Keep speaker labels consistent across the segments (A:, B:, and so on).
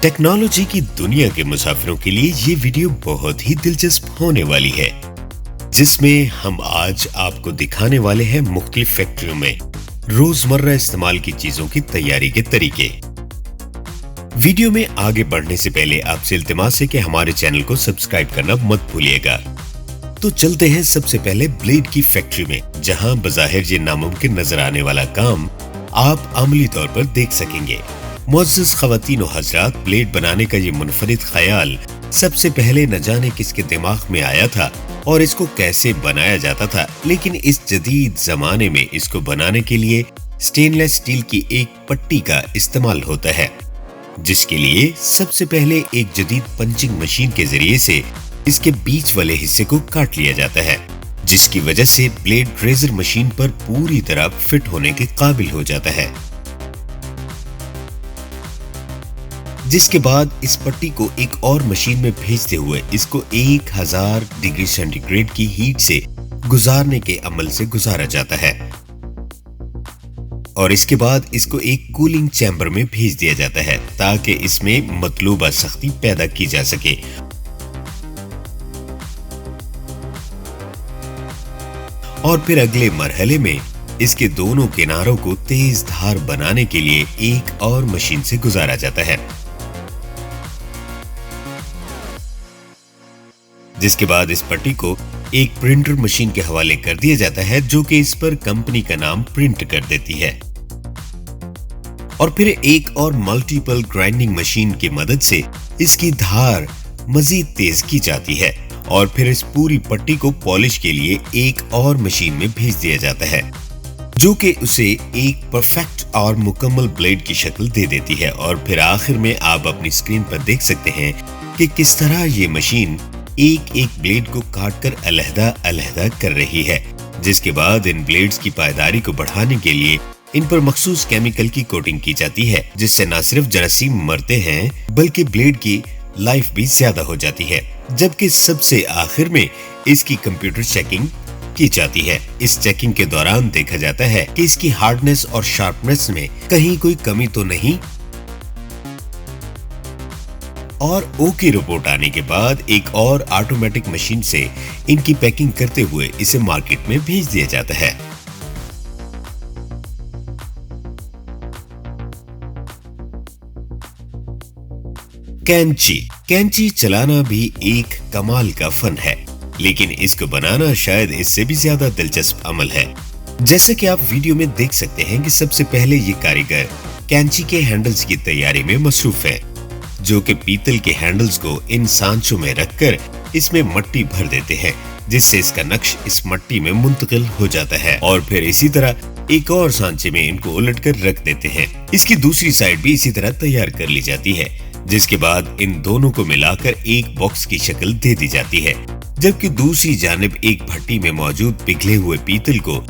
A: Technology की दुनिया के मुसाफिरों के लिए ये वीडियो बहुत ही दिलचस्प होने वाली है, जिसमें हम आज आपको दिखाने वाले हैं मुख्तलिफ फैक्ट्रियों में रोजमर्रा इस्तेमाल की चीजों की तैयारी के तरीके। वीडियो में आगे बढ़ने से पहले आपसे इल्तिमास है कि हमारे चैनल को सब्सक्राइब करना मत भूलिएगा। तो चलते हैं सबसे पहले ब्लेड की फैक्ट्री में, जहां बज़ाहिर ये नामुमकिन नजर आने वाला काम आप अमली तौर पर देख सकेंगे। मुअज़्ज़ज़ ख़वातीन व हज़रात, ब्लेड बनाने का ये मुनफरिद ख्याल सबसे पहले न जाने किसके दिमाग में आया था और इसको कैसे बनाया जाता था, लेकिन इस जदीद जमाने में इसको बनाने के लिए स्टेनलेस स्टील की एक पट्टी का इस्तेमाल होता है, जिसके लिए सबसे पहले एक जदीद पंचिंग मशीन के जरिए से इसके बीच वाले हिस्से को काट लिया जाता है, जिसकी वजह से ब्लेड रेजर मशीन पर पूरी तरह फिट होने के काबिल हो जाता है। जिसके बाद इस पट्टी को एक और मशीन में भेजते हुए इसको 1000 डिग्री सेंटीग्रेड की हीट से गुजारने के अमल से गुजारा जाता है और इसके बाद इसको एक कूलिंग चैम्बर में भेज दिया जाता है ताकि इसमें मतलूबा सख्ती पैदा की जा सके। और फिर अगले मरहले में इसके दोनों किनारों को तेज धार बनाने के लिए एक और मशीन से गुजारा जाता है, जिसके बाद इस पट्टी को एक प्रिंटर मशीन के हवाले कर दिया जाता है, जो कि इस पर कंपनी का नाम प्रिंट कर देती है। और फिर एक और मल्टीपल ग्राइंडिंग मशीन की मदद से इसकी धार मजीद तेज की जाती है और फिर इस पूरी पट्टी को पॉलिश के लिए एक और मशीन में भेज दिया जाता है, जो कि उसे एक परफेक्ट और मुकम्मल ब्लेड की शक्ल दे देती है। और फिर आखिर में आप अपनी स्क्रीन पर देख सकते हैं कि किस तरह ये मशीन एक एक ब्लेड को काटकर अलहदा कर रही है, जिसके बाद इन ब्लेड्स की पायदारी को बढ़ाने के लिए इन पर मखसूस केमिकल की कोटिंग की जाती है, जिससे न सिर्फ जरासीम मरते हैं बल्कि ब्लेड की लाइफ भी ज्यादा हो जाती है। जबकि सबसे आखिर में इसकी कंप्यूटर चेकिंग की जाती है। इस चेकिंग के दौरान देखा जाता है कि इसकी हार्डनेस और शार्पनेस में कहीं कोई कमी तो नहीं, और ओके रिपोर्ट आने के बाद एक और ऑटोमेटिक मशीन से इनकी पैकिंग करते हुए इसे मार्केट में भेज दिया जाता है। कैंची चलाना भी एक कमाल का फन है, लेकिन इसको बनाना शायद इससे भी ज्यादा दिलचस्प अमल है। जैसे कि आप वीडियो में देख सकते हैं कि सबसे पहले ये कारीगर कैंची के हैंडल्स की तैयारी में मसरूफ है, जो कि पीतल के हैंडल्स को इन सांचों में रखकर इसमें मट्टी भर देते हैं, जिससे इसका नक्श इस मट्टी में मुंतकिल हो जाता है और फिर इसी तरह एक और सांचे में इनको उलटकर रख देते हैं। इसकी दूसरी साइड भी इसी तरह तैयार कर ली जाती है, जिसके बाद इन दोनों को मिलाकर एक बॉक्स की शक्ल दे दी जाती है, जबकि दूसरी जानिब एक भट्टी में मौजूद पिघले हुए पीतल को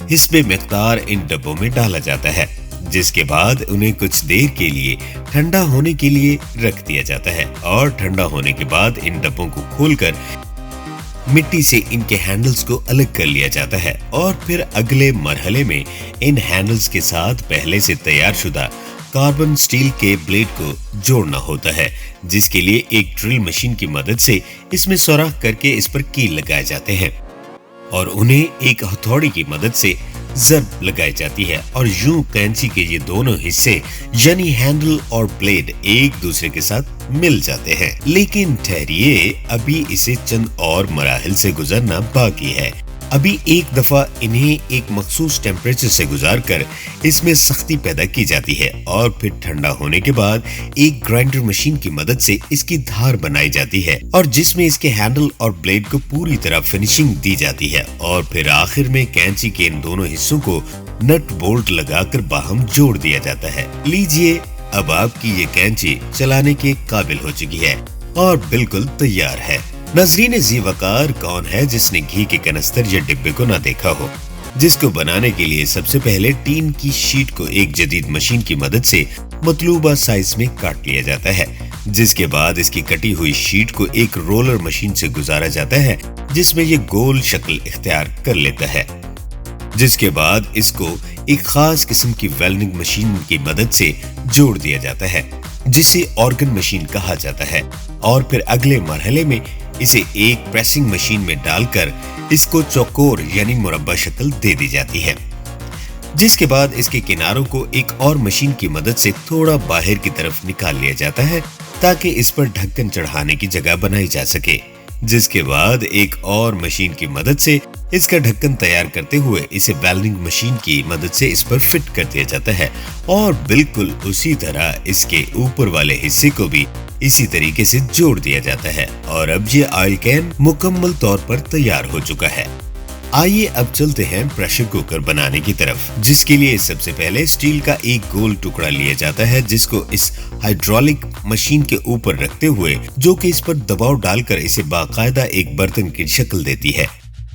A: हिस्बे मिक़दार इन डब्बों में डाला जाता है, जिसके बाद उन्हें कुछ देर के लिए ठंडा होने के लिए रख दिया जाता है और ठंडा होने के बाद इन डब्बों को खोलकर मिट्टी से इनके हैंडल्स को अलग कर लिया जाता है और फिर अगले मरहले में इन हैंडल्स के साथ पहले से तैयार शुदा कार्बन स्टील के ब्लेड को जोड़ना होता है, जिसके लिए एक ड्रिल मशीन की मदद से इसमें सुराख करके इस पर कील लगाए जाते हैं और उन्हें एक हथौड़ी की मदद से जर्ब लगाई जाती है और यूं कैंची के ये दोनों हिस्से यानी हैंडल और ब्लेड एक दूसरे के साथ मिल जाते हैं। लेकिन ठहरिए, अभी इसे चंद और मराहिल से गुजरना बाकी है। अभी एक दफा इन्हें एक मखसूस टेम्परेचर से गुजारकर इसमें सख्ती पैदा की जाती है और फिर ठंडा होने के बाद एक ग्राइंडर मशीन की मदद से इसकी धार बनाई जाती है और जिसमें इसके हैंडल और ब्लेड को पूरी तरह फिनिशिंग दी जाती है और फिर आखिर में कैंची के इन दोनों हिस्सों को नट बोल्ट लगाकर बाहम जोड़ दिया जाता है। लीजिए, अब आपकी ये कैंची चलाने के काबिल हो चुकी है और बिल्कुल तैयार है। नाज़रीन ज़ी वकार, कौन है जिसने घी के कनस्तर या डिब्बे को ना देखा हो, जिसको बनाने के लिए सबसे पहले टीन की शीट को एक जदीद मशीन की मदद से मतलूबा साइज में काट लिया जाता है, जिसके बाद इसकी कटी हुई शीट को एक रोलर मशीन से गुजारा जाता है, जिसमें ये गोल शक्ल इख्तियार कर लेता है, जिसके बाद इसको एक खास किस्म की वेल्डिंग मशीन की मदद से जोड़ दिया जाता है जिसे ऑर्गन मशीन कहा जाता है, और फिर अगले मरहले में इसे एक प्रेसिंग मशीन में डालकर इसको चौकोर यानी मुरब्बा शक्ल दे दी जाती है, जिसके बाद इसके किनारों को एक और मशीन की मदद से थोड़ा बाहर की तरफ निकाल लिया जाता है ताकि इस पर ढक्कन चढ़ाने की जगह बनाई जा सके, जिसके बाद एक और मशीन की मदद से इसका ढक्कन तैयार करते हुए इसे वेल्डिंग मशीन की मदद से इस पर फिट कर दिया जाता है, और बिल्कुल उसी तरह इसके ऊपर वाले हिस्से को भी इसी तरीके से जोड़ दिया जाता है। और अब ये ऑयल कैन मुकम्मल तौर पर तैयार हो चुका है। आइए अब चलते हैं प्रेशर कुकर बनाने की तरफ, जिसके लिए सबसे पहले स्टील का एक गोल टुकड़ा लिया जाता है, जिसको इस हाइड्रोलिक मशीन के ऊपर रखते हुए, जो कि इस पर दबाव डालकर इसे बाकायदा एक बर्तन की शक्ल देती है।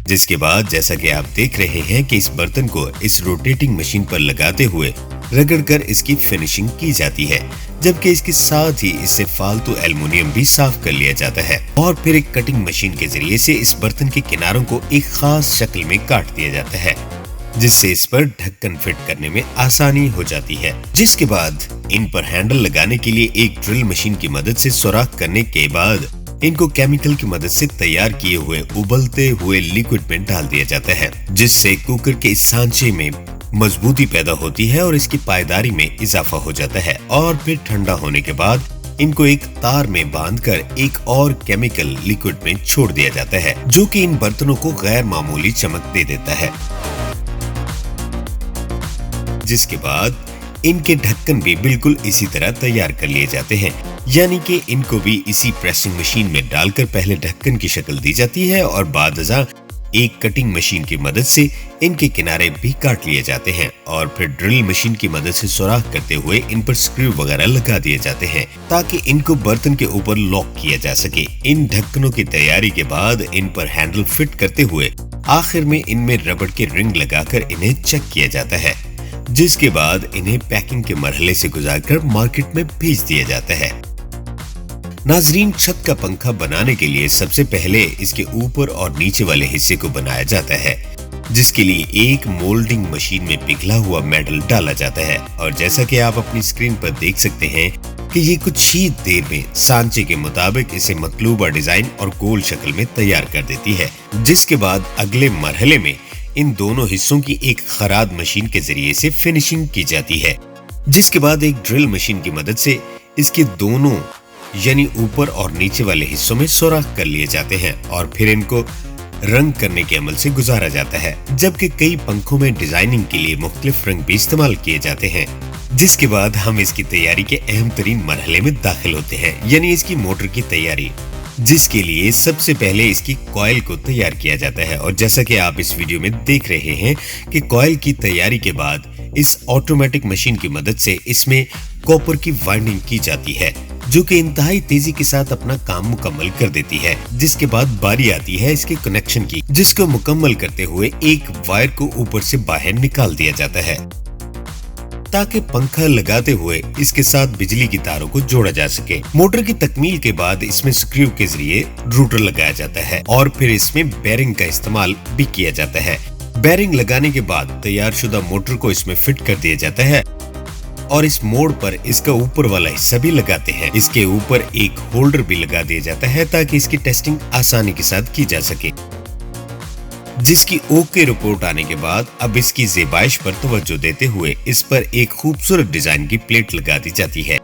A: जिसके बाद जैसा कि आप देख रहे हैं कि इस बर्तन को इस रोटेटिंग मशीन पर लगाते हुए रगड़कर इसकी फिनिशिंग की जाती है, जबकि इसके साथ ही इससे फालतू एल्युमिनियम भी साफ कर लिया जाता है, और फिर एक कटिंग मशीन के जरिए से इस बर्तन के किनारों को एक खास शक्ल में काट दिया जाता है, जिससे इस पर ढक्कन फिट करने में आसानी हो जाती है। जिसके बाद इन पर हैंडल लगाने के लिए एक ड्रिल मशीन की मदद से सुराख करने के बाद इनको केमिकल की मदद से तैयार किए हुए उबलते हुए लिक्विड में डाल दिया जाता है, जिससे कुकर के इस सांचे में मजबूती पैदा होती है और इसकी पायदारी में इजाफा हो जाता है। और फिर ठंडा होने के बाद इनको एक तार में बांधकर एक और केमिकल लिक्विड में छोड़ दिया जाता है, जो कि इन बर्तनों को गैर मामूली चमक दे देता है। जिसके बाद इनके ढक्कन भी बिल्कुल इसी तरह तैयार कर लिए जाते हैं, यानी कि इनको भी इसी प्रेसिंग मशीन में डालकर पहले ढक्कन की शक्ल दी जाती है, और बाद एक कटिंग मशीन की मदद से इनके किनारे भी काट लिए जाते हैं, और फिर ड्रिल मशीन की मदद से सुराख करते हुए इन पर स्क्रू वगैरह लगा दिए जाते हैं ताकि इनको बर्तन के ऊपर लॉक किया जा सके। इन ढक्कनों की तैयारी के बाद इन पर हैंडल फिट करते हुए आखिर में इनमें रबड़ के रिंग लगाकर इन्हें चेक किया जाता है, जिसके बाद इन्हें पैकिंग के मरहले से गुजारकर मार्केट में भेज दिया जाता है। नाजरीन, छत का पंखा बनाने के लिए सबसे पहले इसके ऊपर और नीचे वाले हिस्से को बनाया जाता है, जिसके लिए एक मोल्डिंग मशीन में पिघला हुआ मेटल डाला जाता है, और जैसा कि आप अपनी स्क्रीन पर देख सकते हैं कि ये कुछ ही देर में सांचे के मुताबिक इसे मतलूबा डिजाइन और गोल शक्ल में तैयार कर देती है। जिसके बाद अगले मरहले में इन दोनों हिस्सों की एक खराद मशीन के जरिए से फिनिशिंग की जाती है, जिसके बाद एक ड्रिल मशीन की मदद से इसके दोनों यानी ऊपर और नीचे वाले हिस्सों में सुराख कर लिए जाते हैं, और फिर इनको रंग करने के अमल से गुजारा जाता है, जबकि कई पंखों में डिजाइनिंग के लिए मुख्तलिफ रंग भी इस्तेमाल किए जाते हैं। जिसके बाद हम इसकी तैयारी के अहम तरीन मरहले में दाखिल होते हैं, यानी इसकी मोटर की तैयारी, जिसके लिए सबसे पहले इसकी कॉइल को तैयार किया जाता है। और जैसा कि आप इस वीडियो में देख रहे हैं कि कॉइल की तैयारी के बाद इस ऑटोमेटिक मशीन की मदद से इसमें कॉपर की वाइंडिंग की जाती है, जो कि इंतहाई तेजी के साथ अपना काम मुकम्मल कर देती है। जिसके बाद बारी आती है इसके कनेक्शन की, जिसको मुकम्मल करते हुए एक वायर को ऊपर से बाहर निकाल दिया जाता है ताकि पंखा लगाते हुए इसके साथ बिजली की तारों को जोड़ा जा सके। मोटर की तकमील के बाद इसमें स्क्रू के जरिए रूटर लगाया जाता है, और फिर इसमें बेरिंग का इस्तेमाल भी किया जाता है। बेरिंग लगाने के बाद तैयार शुदा मोटर को इसमें फिट कर दिया जाता है, और इस मोड़ पर इसका ऊपर वाला हिस्सा भी लगाते हैं। इसके ऊपर एक होल्डर भी लगा दिया जाता है ताकि इसकी टेस्टिंग आसानी के साथ की जा सके। जिसकी ओके रिपोर्ट आने के बाद अब इसकी ज़ेबाइश पर तवज्जो देते हुए इस पर एक खूबसूरत डिजाइन की प्लेट लगा दी जाती है।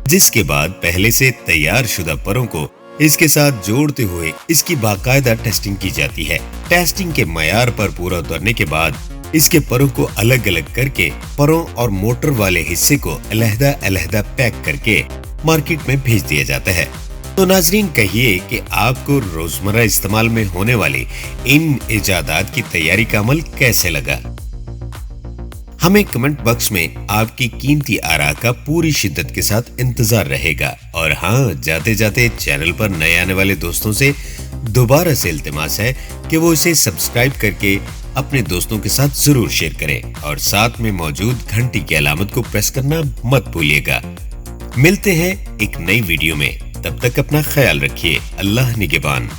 A: जिसके बाद पहले से तैयार शुदा परों को इसके साथ जोड़ते हुए इसकी बाकायदा टेस्टिंग की जाती है। टेस्टिंग के मयार पर पूरा उतरने के बाद इसके परों को अलग अलग करके परों और मोटर वाले हिस्से को अलहदा पैक करके मार्केट में भेज दिया जाता है। तो नाजरीन, कहिए कि आपको रोजमर्रा इस्तेमाल में होने वाले इन इजादात की तैयारी का अमल कैसे लगा? हमें कमेंट बॉक्स में आपकी कीमती आरा का पूरी शिद्दत के साथ इंतजार रहेगा। और हाँ, जाते जाते चैनल पर नए आने वाले दोस्तों से दोबारा से इल्तिमास है कि वो इसे सब्सक्राइब करके अपने दोस्तों के साथ जरूर शेयर करें, और साथ में मौजूद घंटी की अलामत को प्रेस करना मत भूलिएगा। मिलते हैं एक नई वीडियो में, तब तक अपना ख्याल रखिए। अल्लाह निगहबान।